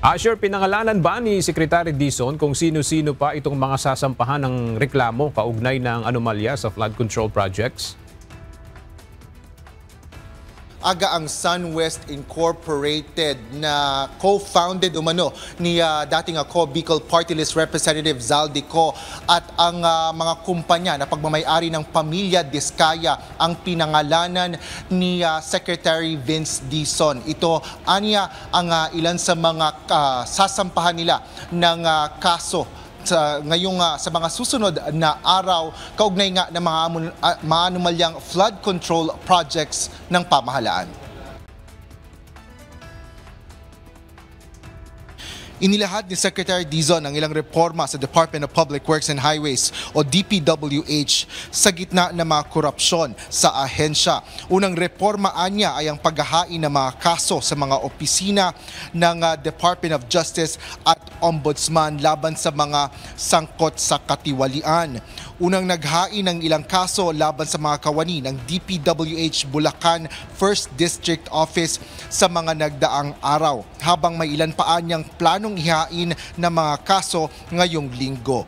Asher, pinangalanan ba ni Secretary Dizon kung sino-sino pa itong mga sasampahan ng reklamo kaugnay ng anomalya sa flood control projects? Aga ang SunWest Incorporated na co-founded umano ni dating Bicol Party List Representative Zaldico at ang mga kumpanya na pagmamay-ari ng pamilya Diskaya ang pinangalanan ni Secretary Vince Dizon. Ito anya ang ilan sa mga sasampahan nila ng kaso sa mga susunod na araw kaugnay nga ng mga anomalyang flood control projects ng pamahalaan. Inilahad ni Secretary Dizon ang ilang reforma sa Department of Public Works and Highways o DPWH sa gitna ng mga korupsyon sa ahensya. Unang reforma anya ay ang paghahain ng mga kaso sa mga opisina ng Department of Justice at Ombudsman laban sa mga sangkot sa katiwalian. Unang naghain ng ilang kaso laban sa mga kawani ng DPWH Bulacan 1st District Office sa mga nagdaang araw, habang may ilan pa anyang planong ihain na mga kaso ngayong linggo.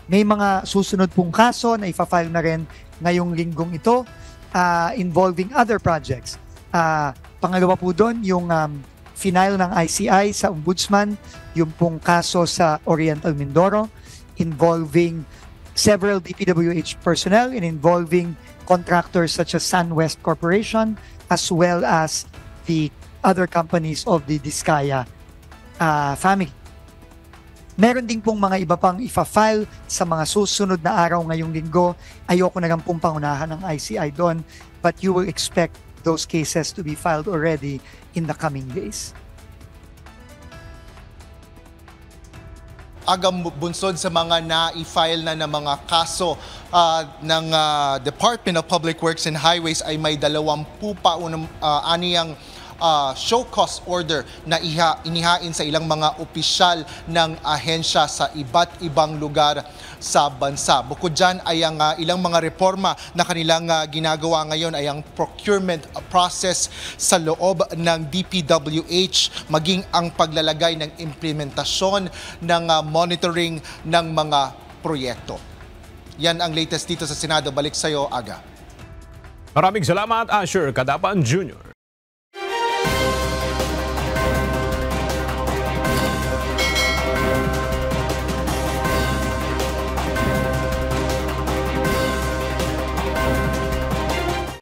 May mga susunod pong kaso na ifa-file na rin ngayong linggong ito involving other projects. Pangalawa po doon, yung final ng ICI sa Ombudsman, yung pong kaso sa Oriental Mindoro involving several DPWH personnel and involving contractors such as SunWest Corporation as well as the other companies of the Diskaya family. Meron din pong mga iba pang ifa-file sa mga susunod na araw ngayong linggo. Ayoko na lang pong pangunahan ng ICI doon, but you will expect those cases to be filed already in the coming days. Agam bunsod sa mga na-i-file na ng mga kaso ng Department of Public Works and Highways ay may 20 pa aniyang show cause order na inihain sa ilang mga opisyal ng ahensya sa iba't ibang lugar sa bansa. Bukod dyan ay ang ilang mga reforma na kanilang ginagawa ngayon ay ang procurement process sa loob ng DPWH, maging ang paglalagay ng implementasyon ng monitoring ng mga proyekto. Yan ang latest dito sa Senado. Balik sa iyo, Aga. Maraming salamat, Asher Cadapan Jr.